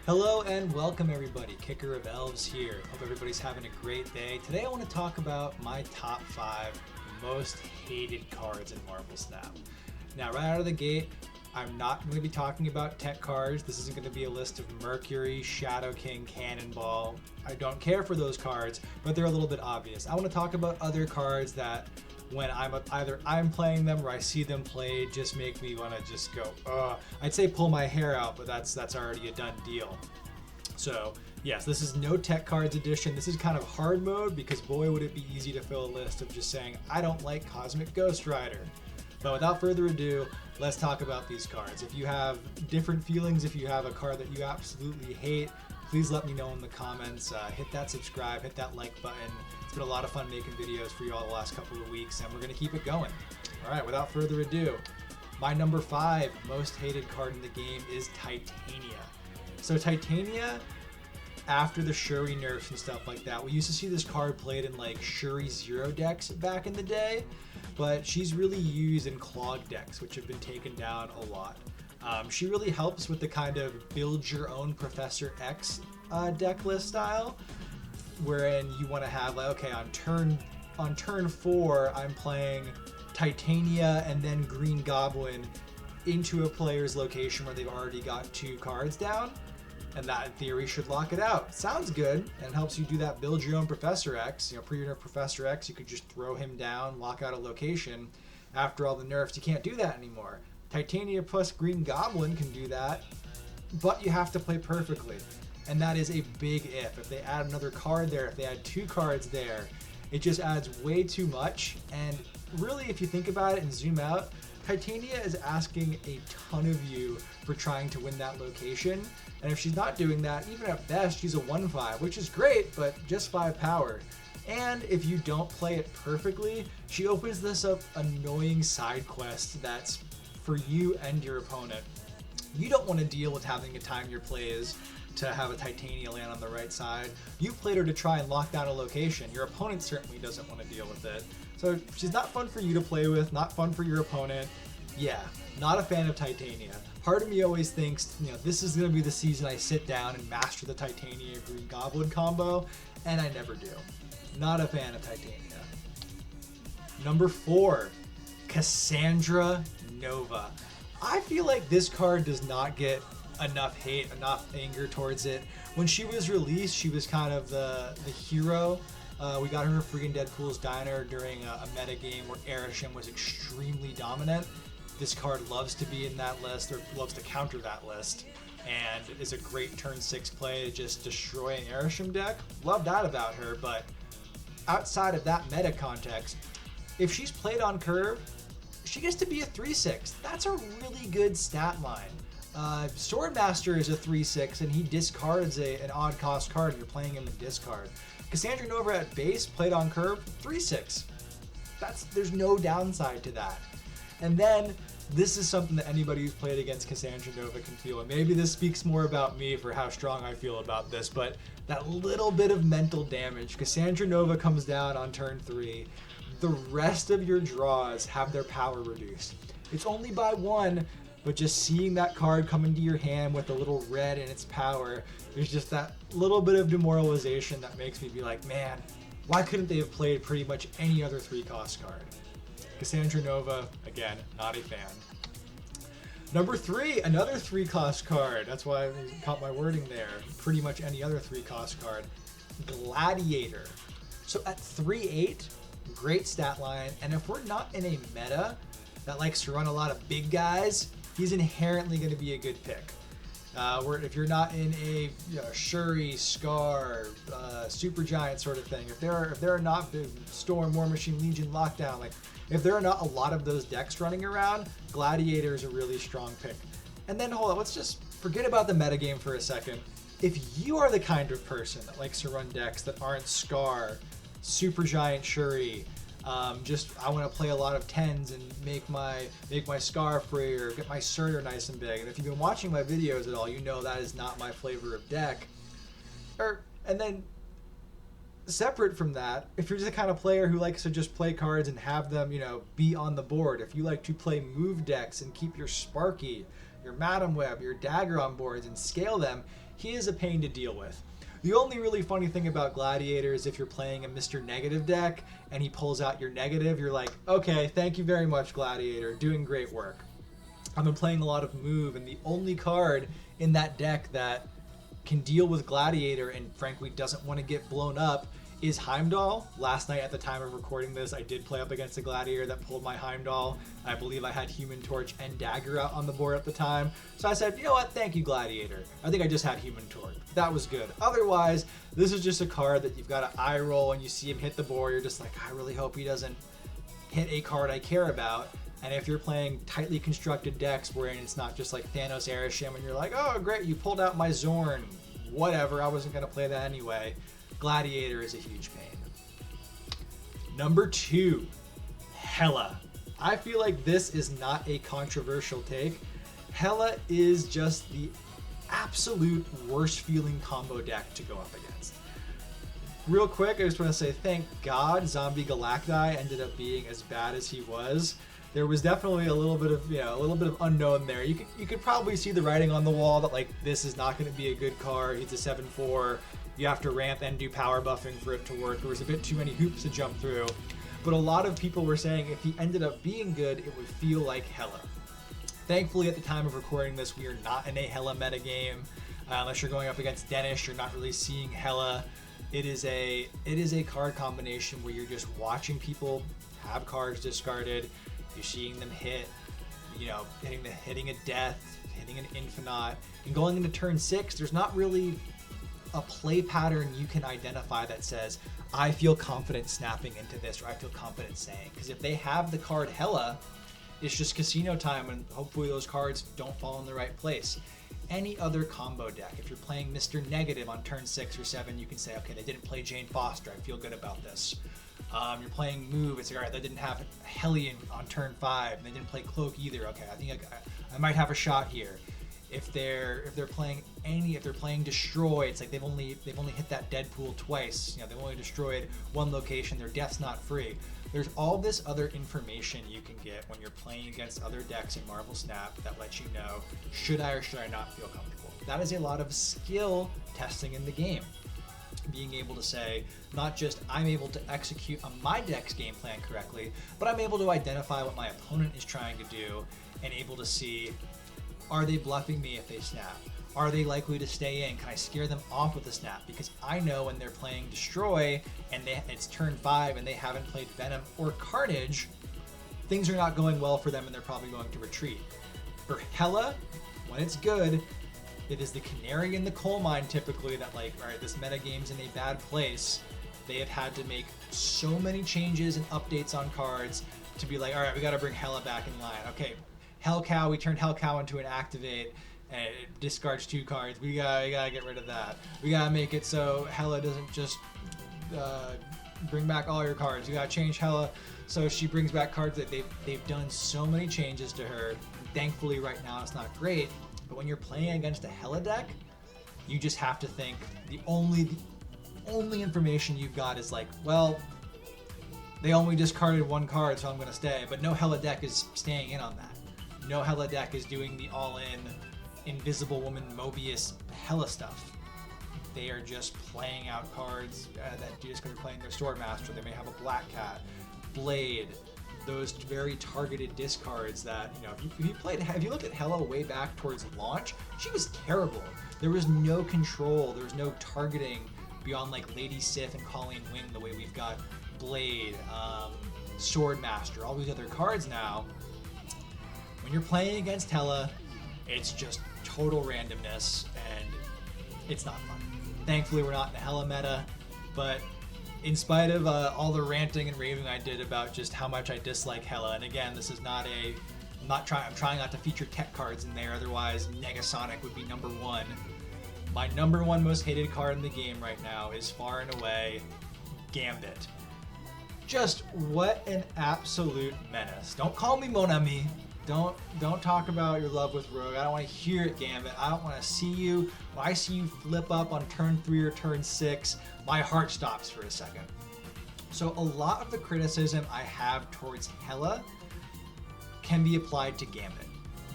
Hello and welcome everybody, Kicker of Elves here. Hope everybody's having a great day. Today I want to talk about my top 5 most hated cards in Marvel Snap. Now right out of the gate, I'm not going to be talking about tech cards. This isn't going to be a list of Mercury, Shadow King, Cannonball. I don't care for those cards, but they're a little bit obvious. I want to talk about other cards that when I'm playing them or I see them played just make me want to just go, ugh. I'd say pull my hair out, but that's already a done deal. So yes, this is no tech cards edition. This is kind of hard mode because boy would it be easy to fill a list of just saying I don't like Cosmic Ghost Rider. But without further ado, let's talk about these cards. If you have different feelings, if you have a card that you absolutely hate, please let me know in the comments. Hit that subscribe, hit that like button. It's been a lot of fun making videos for you all the last couple of weeks, and we're going to keep it going. All right, without further ado, my number 5 most hated card in the game is Titania. So Titania, after the Shuri nerfs and stuff like that, we used to see this card played in like Shuri Zero decks back in the day, but she's really used in clog decks, which have been taken down a lot. She really helps with the kind of build your own Professor X deck list style, wherein you want to have like, okay, on turn 4, I'm playing Titania and then Green Goblin into a player's location where they've already got 2 cards down, and that in theory should lock it out. Sounds good, and helps you do that build your own Professor X. You know, pre-nerf Professor X, you could just throw him down, lock out a location. After all the nerfs, you can't do that anymore. Titania plus Green Goblin can do that, but you have to play perfectly. And that is a big if. If they add another card there, if they add 2 cards there, it just adds way too much. And really, if you think about it and zoom out, Titania is asking a ton of you for trying to win that location. And if she's not doing that, even at best, she's a 1/5, which is great, but just 5 power. And if you don't play it perfectly, she opens this up annoying side quest that's for you and your opponent. You don't want to deal with having to time your plays to have a Titania land on the right side. You played her to try and lock down a location. Your opponent certainly doesn't want to deal with it. So she's not fun for you to play with, not fun for your opponent. Yeah, not a fan of Titania. Part of me always thinks, this is going to be the season I sit down and master the Titania Green Goblin combo, and I never do. Not a fan of Titania. Number 4, Cassandra Nova. I feel like this card does not get enough hate, enough anger towards it. When she was released, she was kind of the hero. We got her for freaking Deadpool's Diner during a meta game where Erisham was extremely dominant. This card loves to be in that list, or loves to counter that list, and is a great turn 6 play, just destroying Erisham deck. Love that about her, but outside of that meta context, if she's played on curve, she gets to be a 3/6. That's a really good stat line. Swordmaster is a 3/6, and he discards an odd cost card, and you're playing him in discard. Cassandra Nova at base, played on curve, 3/6. There's no downside to that. And then this is something that anybody who's played against Cassandra Nova can feel. And maybe this speaks more about me for how strong I feel about this, but that little bit of mental damage. Cassandra Nova comes down on turn 3. The rest of your draws have their power reduced. It's only by 1, but just seeing that card come into your hand with a little red in its power, there's just that little bit of demoralization that makes me be like, man, why couldn't they have played pretty much any other 3-cost card? Cassandra Nova, again, not a fan. Number 3, another 3-cost card. That's why I caught my wording there. Pretty much any other 3-cost card. Gladiator. So at 3/8, great stat line, and if we're not in a meta that likes to run a lot of big guys, he's inherently going to be a good pick. If you're not in a Shuri, Scar, Supergiant sort of thing, if there are not big Storm, War Machine, Legion, Lockdown, like if there are not a lot of those decks running around, Gladiator is a really strong pick. And then hold on, let's just forget about the metagame for a second. If you are the kind of person that likes to run decks that aren't Scar, Supergiant Shuri, I want to play a lot of 10s and make my Scar free or get my Surtur nice and big. And if you've been watching my videos at all, you know that is not my flavor of deck. And then separate from that, if you're just the kind of player who likes to just play cards and have them, be on the board, if you like to play move decks and keep your Sparky, your Madam Web, your Dagger on boards and scale them, he is a pain to deal with. The only really funny thing about Gladiator is if you're playing a Mr. Negative deck and he pulls out your negative, you're like, okay, thank you very much, Gladiator, doing great work. I've been playing a lot of Move, and the only card in that deck that can deal with Gladiator and frankly doesn't want to get blown up is Heimdall. Last night at the time of recording this, I did play up against a Gladiator that pulled my Heimdall. I believe I had Human Torch and Dagger out on the board at the time. So I said, you know what, thank you, Gladiator. I think I just had Human Torch. That was good. Otherwise, this is just a card that you've got to eye roll and you see him hit the board. You're just like, I really hope he doesn't hit a card I care about. And if you're playing tightly constructed decks wherein it's not just like Thanos Airshim and you're like, oh great, you pulled out my Zorn. Whatever, I wasn't going to play that anyway. Gladiator is a huge pain. Number 2, Hela. I feel like this is not a controversial take. Hela is just the absolute worst feeling combo deck to go up against. Real quick, I just want to say thank God Zombie Galacti ended up being as bad as he was. There was definitely a little bit of unknown there. You could probably see the writing on the wall that like this is not going to be a good card. He's a 7/4. You have to ramp and do power buffing for it to work. There was a bit too many hoops to jump through. But a lot of people were saying if he ended up being good, it would feel like Hela. Thankfully, at the time of recording this, we are not in a Hela metagame. Unless you're going up against Denish, you're not really seeing Hela. It is a card combination where you're just watching people have cards discarded. You're seeing them hit, hitting a death, hitting an Infinite, and going into turn 6, there's not really a play pattern you can identify that says, I feel confident snapping into this, or I feel confident saying. Because if they have the card Hela, it's just casino time, and hopefully those cards don't fall in the right place. Any other combo deck, if you're playing Mr. Negative on turn 6 or 7, you can say, okay, they didn't play Jane Foster, I feel good about this. You're playing Move, it's like, all right, they didn't have Hellion on turn 5, and they didn't play Cloak either. Okay, I think I might have a shot here. If they're playing Destroy, it's like they've only hit that Deadpool twice. They've only destroyed one location. Their death's not free. There's all this other information you can get when you're playing against other decks in Marvel Snap that lets you know, should I or should I not feel comfortable? That is a lot of skill testing in the game. Being able to say, not just I'm able to execute on my deck's game plan correctly, but I'm able to identify what my opponent is trying to do and able to see, are they bluffing me if they snap? Are they likely to stay in? Can I scare them off with a snap? Because I know when they're playing Destroy and it's turn 5 and they haven't played Venom or Carnage, things are not going well for them and they're probably going to retreat. For Hela, when it's good, it is the canary in the coal mine typically that like, all right, this metagame's in a bad place. They have had to make so many changes and updates on cards to be like, all right, we got to bring Hela back in line. Okay, Hellcow, we turned Hellcow into an activate and it discards 2 cards. We gotta get rid of that. We gotta make it so Hela doesn't just bring back all your cards. You gotta change Hela so she brings back cards that they've done so many changes to her. Thankfully right now it's not great, but when you're playing against a Hela deck, you just have to think the only information you've got is like, well, they only discarded 1 card, so I'm gonna stay. But no Hela deck is staying in on that. No Hela deck is doing the all-in Invisible Woman Mobius Hela stuff. They are just playing out cards that just because they're playing their Swordmaster. They may have a Black Cat, Blade, those very targeted discards that, if you look at Hela way back towards launch, she was terrible. There was no control, there was no targeting beyond like Lady Sif and Colleen Wing the way we've got Blade, Swordmaster, all these other cards now. When you're playing against Hela, it's just total randomness, and it's not fun. Thankfully, we're not in the Hela meta, but in spite of all the ranting and raving I did about just how much I dislike Hela, and again, this is not I'm trying not to feature tech cards in there, otherwise Negasonic would be number 1. My number 1 most hated card in the game right now is far and away Gambit. Just what an absolute menace. Don't call me Mon Ami. Don't talk about your love with Rogue. I don't want to hear it, Gambit. I don't want to see you. When I see you flip up on turn 3 or turn 6, my heart stops for a second. So a lot of the criticism I have towards Hela can be applied to Gambit.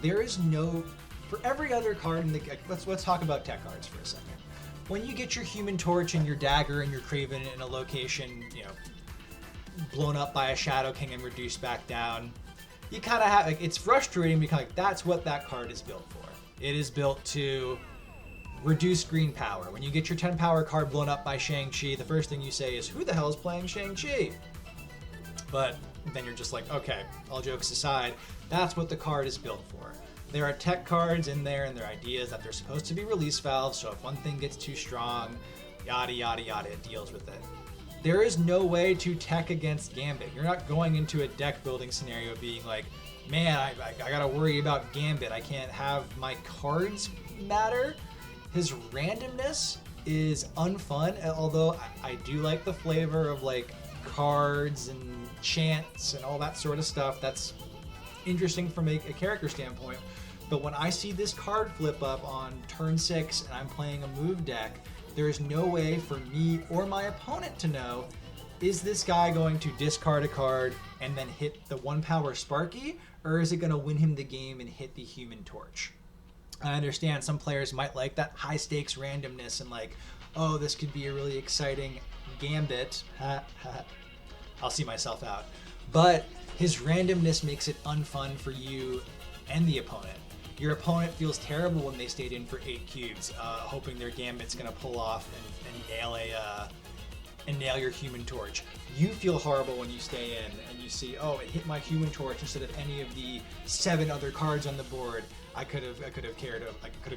There is no For every other card in the let's talk about tech cards for a second. When you get your Human Torch and your Dagger and your Craven in a location, blown up by a Shadow King and reduced back down, you kind of have it's frustrating because that's what that card is built for. It is built to reduce green power. When you get your 10 power card blown up by Shang-Chi, the first thing you say is, who the hell is playing Shang-Chi? But then you're just like, okay, all jokes aside, that's what the card is built for. There are tech cards in there and their ideas that they're supposed to be release valves, so if one thing gets too strong, yada yada yada, it deals with it. There is no way to tech against Gambit. You're not going into a deck building scenario being like, man, I gotta worry about Gambit. I can't have my cards matter. His randomness is unfun, although I do like the flavor of like cards and chants and all that sort of stuff. That's interesting from a character standpoint. But when I see this card flip up on turn 6 and I'm playing a move deck, there is no way for me or my opponent to know, is this guy going to discard a card and then hit the 1 power Sparky, or is it going to win him the game and hit the Human Torch? I understand some players might like that high stakes randomness and like, oh, this could be a really exciting Gambit. I'll see myself out. But his randomness makes it unfun for you and the opponent. Your opponent feels terrible when they stayed in for 8 cubes, hoping their Gambit's going to pull off and nail your Human Torch. You feel horrible when you stay in and you see, oh, it hit my Human Torch instead of any of the 7 other cards on the board I could have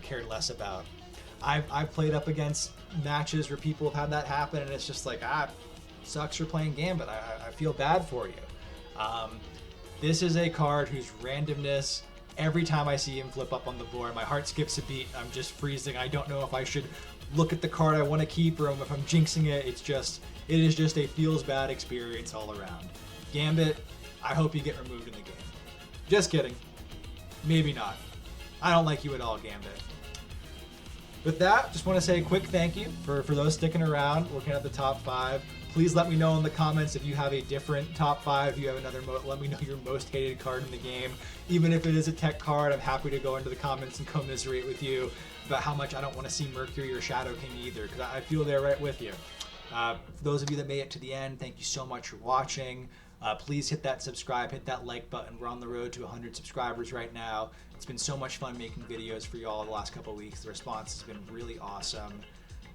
cared less about. I've played up against matches where people have had that happen, and it's just like, sucks for playing Gambit. I feel bad for you. This is a card whose randomness, every time I see him flip up on the board, my heart skips a beat. I'm just freezing. I don't know if I should look at the card I want to keep or if I'm jinxing it. It is just a feels bad experience all around. Gambit, I hope you get removed in the game. Just kidding. Maybe not. I don't like you at all, Gambit. With that, just want to say a quick thank you for those sticking around, looking at the top 5. Please let me know in the comments if you have a different top 5. If you have another, let me know your most hated card in the game. Even if it is a tech card, I'm happy to go into the comments and commiserate with you about how much I don't want to see Mercury or Shadow King either, because I feel they're right with you. For those of you that made it to the end, thank you so much for watching. Please hit that subscribe, hit that like button. We're on the road to 100 subscribers right now. It's been so much fun making videos for y'all the last couple of weeks. The response has been really awesome.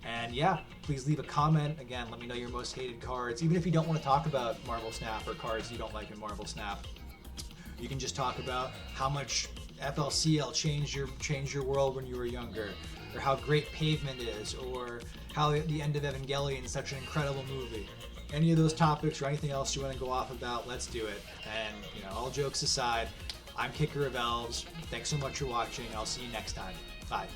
And yeah, please leave a comment. Again, let me know your most hated cards. Even if you don't want to talk about Marvel Snap or cards you don't like in Marvel Snap, you can just talk about how much FLCL changed your world when you were younger, or how great Pavement is, or how the end of Evangelion is such an incredible movie. Any of those topics or anything else you want to go off about, let's do it. And all jokes aside, I'm Kicker of Elves. Thanks so much for watching. I'll see you next time. Bye.